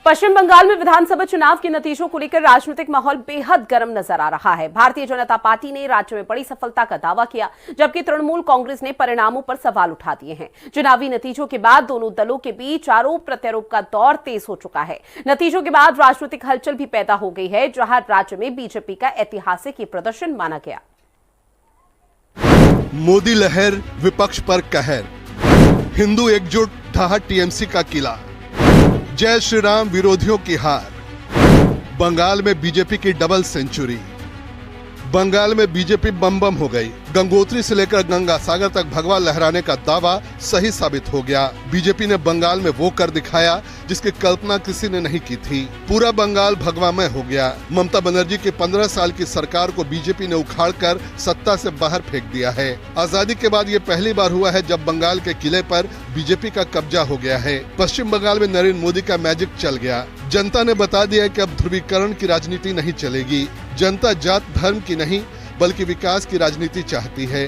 पश्चिम बंगाल में विधानसभा चुनाव के नतीजों को लेकर राजनीतिक माहौल बेहद गर्म नजर आ रहा है। भारतीय जनता पार्टी ने राज्य में बड़ी सफलता का दावा किया, जबकि तृणमूल कांग्रेस ने परिणामों पर सवाल उठा दिए हैं। चुनावी नतीजों के बाद दोनों दलों के बीच आरोप प्रत्यारोप का दौर तेज हो चुका है। नतीजों के बाद राजनीतिक हलचल भी पैदा हो गई है, जहां राज्य में बीजेपी का ऐतिहासिक प्रदर्शन माना गया। मोदी लहर, विपक्ष पर कहर, हिंदू एकजुट ढहा टीएमसी का किला, जय श्री राम विरोधियों की हार, बंगाल में बीजेपी की डबल सेंचुरी। बंगाल में बीजेपी बम बम हो गई। गंगोत्री से लेकर गंगा सागर तक भगवा लहराने का दावा सही साबित हो गया। बीजेपी ने बंगाल में वो कर दिखाया जिसकी कल्पना किसी ने नहीं की थी। पूरा बंगाल भगवामय हो गया। ममता बनर्जी की 15 साल की सरकार को बीजेपी ने उखाड़कर सत्ता से बाहर फेंक दिया है। आजादी के बाद ये पहली बार हुआ है जब बंगाल के किले पर बीजेपी का कब्जा हो गया है। पश्चिम बंगाल में नरेंद्र मोदी का मैजिक चल गया। जनता ने बता दिया कि अब ध्रुवीकरण की राजनीति नहीं चलेगी। जनता जात धर्म की नहीं बल्कि विकास की राजनीति चाहती है।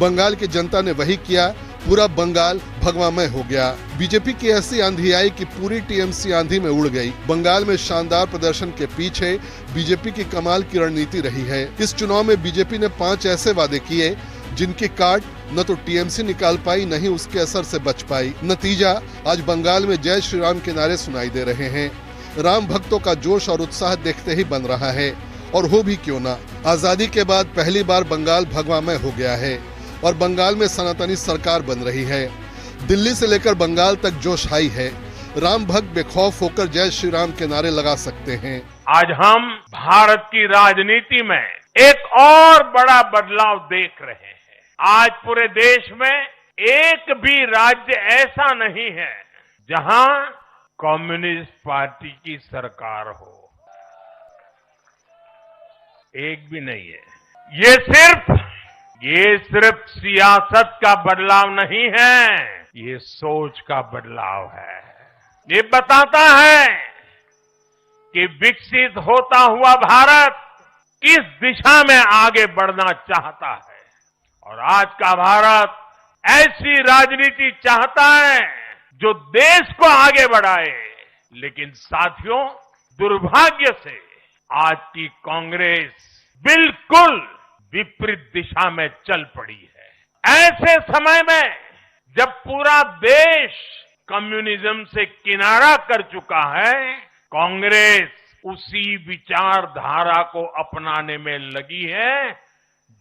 बंगाल की जनता ने वही किया। पूरा बंगाल भगवामय हो गया। बीजेपी की ऐसी आंधी आई कि पूरी टीएमसी आंधी में उड़ गई। बंगाल में शानदार प्रदर्शन के पीछे बीजेपी की कमाल की रणनीति रही है। इस चुनाव में बीजेपी ने 5 ऐसे वादे किए जिनकी काट न तो टीएमसी निकाल पाई, न ही उसके असर से बच पाई। नतीजा आज बंगाल में जय श्री राम के नारे सुनाई दे रहे हैं। राम भक्तों का जोश और उत्साह देखते ही बन रहा है। और हो भी क्यों ना, आजादी के बाद पहली बार बंगाल भगवामय हो गया है और बंगाल में सनातनी सरकार बन रही है। दिल्ली से लेकर बंगाल तक जोश हाई है। राम भक्त बेखौफ होकर जय श्री राम के नारे लगा सकते हैं। आज हम भारत की राजनीति में एक और बड़ा बदलाव देख रहे हैं। आज पूरे देश में एक भी राज्य ऐसा नहीं है जहां कम्युनिस्ट पार्टी की सरकार हो। एक भी नहीं है। ये सिर्फ सियासत का बदलाव नहीं है, ये सोच का बदलाव है। ये बताता है कि विकसित होता हुआ भारत किस दिशा में आगे बढ़ना चाहता है। और आज का भारत ऐसी राजनीति चाहता है जो देश को आगे बढ़ाए। लेकिन साथियों, दुर्भाग्य से आज की कांग्रेस बिल्कुल विपरीत दिशा में चल पड़ी है। ऐसे समय में जब पूरा देश कम्युनिज्म से किनारा कर चुका है, कांग्रेस उसी विचारधारा को अपनाने में लगी है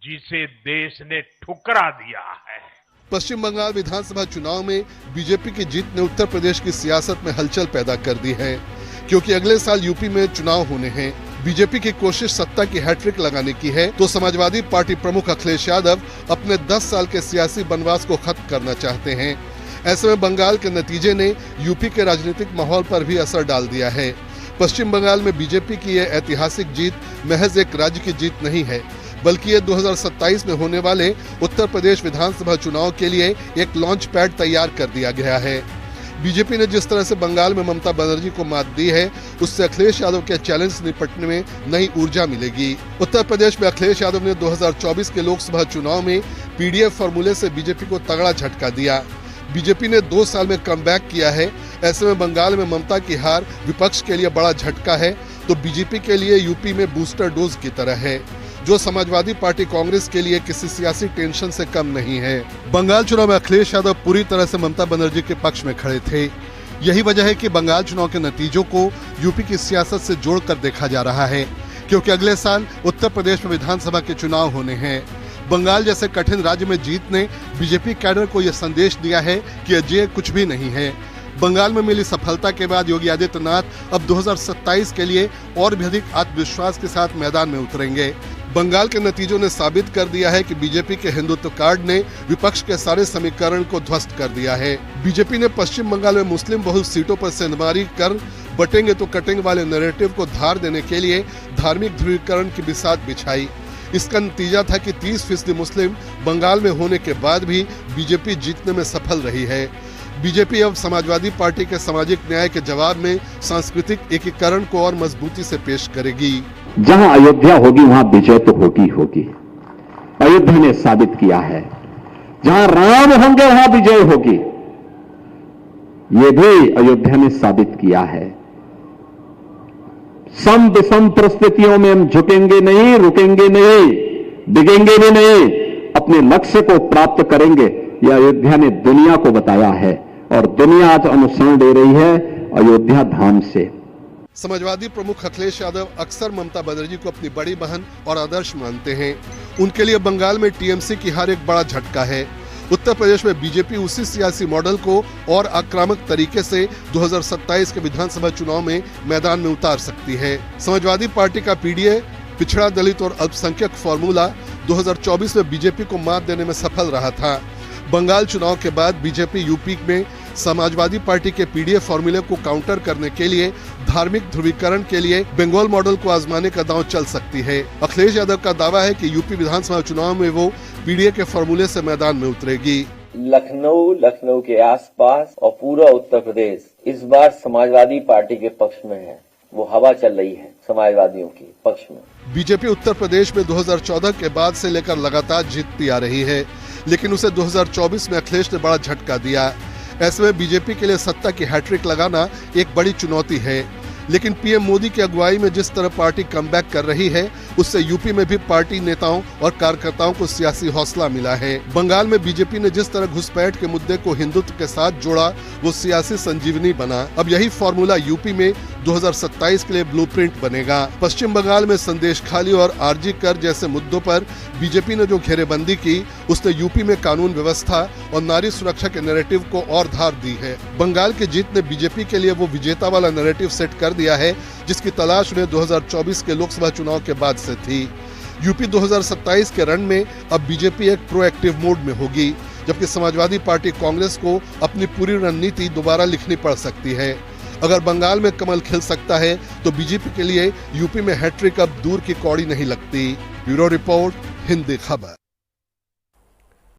जिसे देश ने ठुकरा दिया है। पश्चिम बंगाल विधानसभा चुनाव में बीजेपी की जीत ने उत्तर प्रदेश की सियासत में हलचल पैदा कर दी है, क्योंकि अगले साल यूपी में चुनाव होने हैं। बीजेपी की कोशिश सत्ता की हैट्रिक लगाने की है, तो समाजवादी पार्टी प्रमुख अखिलेश यादव अपने 10 साल के सियासी बनवास को खत्म करना चाहते हैं। ऐसे में बंगाल के नतीजे ने यूपी के राजनीतिक माहौल पर भी असर डाल दिया है। पश्चिम बंगाल में बीजेपी की यह ऐतिहासिक जीत महज एक राज्य की जीत नहीं है, बल्कि ये 2027 में होने वाले उत्तर प्रदेश विधानसभा चुनाव के लिए एक लॉन्च पैड तैयार कर दिया गया है। बीजेपी ने जिस तरह से बंगाल में ममता बनर्जी को मात दी है, उससे अखिलेश यादव के चैलेंज से निपटने में नई ऊर्जा मिलेगी। उत्तर प्रदेश में अखिलेश यादव ने 2024 के लोकसभा चुनाव में पीडीएफ फॉर्मूले से बीजेपी को तगड़ा झटका दिया। बीजेपी ने 2 साल में कमबैक किया है। ऐसे में बंगाल में ममता की हार विपक्ष के लिए बड़ा झटका है, तो बीजेपी के लिए यूपी में बूस्टर डोज की तरह है, जो समाजवादी पार्टी कांग्रेस के लिए किसी सियासी टेंशन से कम नहीं है। बंगाल चुनाव में अखिलेश यादव पूरी तरह से ममता बनर्जी के पक्ष में खड़े थे। यही वजह है कि बंगाल चुनाव के नतीजों को यूपी की सियासत से जोड़कर देखा जा रहा है, क्योंकि अगले साल उत्तर प्रदेश में विधानसभा के चुनाव होने हैं। बंगाल जैसे कठिन राज्य में जीत ने बीजेपी कैडर को यह संदेश दिया है कि अजय कुछ भी नहीं है। बंगाल में मिली सफलता के बाद योगी आदित्यनाथ अब 2027 के लिए और भी अधिक आत्मविश्वास के साथ मैदान में उतरेंगे। बंगाल के नतीजों ने साबित कर दिया है कि बीजेपी के हिंदुत्व कार्ड ने विपक्ष के सारे समीकरण को ध्वस्त कर दिया है। बीजेपी ने पश्चिम बंगाल में मुस्लिम बहुल सीटों पर सेंधमारी कर बटेंगे तो कटेंगे वाले नैरेटिव को धार देने के लिए धार्मिक ध्रुवीकरण की बिसात बिछाई। इसका नतीजा था कि 30% मुस्लिम बंगाल में होने के बाद भी बीजेपी जीतने में सफल रही है। बीजेपी अब समाजवादी पार्टी के सामाजिक न्याय के जवाब में सांस्कृतिक एकीकरण को और मजबूती से पेश करेगी। जहां अयोध्या होगी वहां विजय तो होगी होगी। अयोध्या ने साबित किया है, जहां राम होंगे वहां विजय होगी। ये भी अयोध्या ने साबित किया है। सम विषम परिस्थितियों में हम झुकेंगे नहीं, रुकेंगे नहीं, डिगेंगे भी नहीं, अपने लक्ष्य को प्राप्त करेंगे। यह अयोध्या ने दुनिया को बताया है और दुनिया आज अनुसरण ले रही है अयोध्या धाम से। समाजवादी प्रमुख अखिलेश यादव अक्सर ममता बनर्जी को अपनी बड़ी बहन और आदर्श मानते हैं। उनके लिए बंगाल में टीएमसी की हार एक बड़ा झटका है। उत्तर प्रदेश में बीजेपी उसी सियासी मॉडल को और आक्रामक तरीके से 2027 के विधानसभा चुनाव में मैदान में उतार सकती है। समाजवादी पार्टी का पीडीए, पिछड़ा दलित और अल्पसंख्यक फॉर्मूला 2024 में बीजेपी को मात देने में सफल रहा था। बंगाल चुनाव के बाद बीजेपी यूपी में समाजवादी पार्टी के पीडीए फॉर्मूले को काउंटर करने के लिए धार्मिक ध्रुवीकरण के लिए बंगाल मॉडल को आजमाने का दांव चल सकती है। अखिलेश यादव का दावा है कि यूपी विधानसभा चुनाव में वो पीडीए के फॉर्मूले से मैदान में उतरेगी। लखनऊ के आसपास और पूरा उत्तर प्रदेश इस बार समाजवादी पार्टी के पक्ष में है। वो हवा चल रही है समाजवादियों की पक्ष में। बीजेपी उत्तर प्रदेश में 2014 के बाद से लेकर लगातार जीतती आ रही है, लेकिन उसे 2024 में अखिलेश ने बड़ा झटका दिया। ऐसे में बीजेपी के लिए सत्ता की हैट्रिक लगाना एक बड़ी चुनौती है। लेकिन पीएम मोदी की अगुवाई में जिस तरह पार्टी कमबैक कर रही है, उससे यूपी में भी पार्टी नेताओं और कार्यकर्ताओं को सियासी हौसला मिला है। बंगाल में बीजेपी ने जिस तरह घुसपैठ के मुद्दे को हिंदुत्व के साथ जोड़ा, वो सियासी संजीवनी बना। अब यही फॉर्मूला यूपी में 2027 के लिए ब्लूप्रिंट बनेगा। पश्चिम बंगाल में संदेश खाली और आरजी कर जैसे मुद्दों पर बीजेपी ने जो घेरेबंदी की, उसने यूपी में कानून व्यवस्था और नारी सुरक्षा के नैरेटिव को और धार दी है। बंगाल की जीत ने बीजेपी के लिए वो विजेता वाला नैरेटिव सेट कर दिया है जिसकी तलाश उन्हें 2024 के लोकसभा चुनाव के बाद से थी। यूपी 2027 के रण में अब बीजेपी एक प्रोएक्टिव मोड में होगी, जबकि समाजवादी पार्टी कांग्रेस को अपनी पूरी रणनीति दोबारा लिखनी पड़ सकती है। अगर बंगाल में कमल खिल सकता है तो बीजेपी के लिए यूपी में हैट्रिक अब दूर की कौड़ी नहीं लगती। ब्यूरो रिपोर्ट, हिंदी खबर।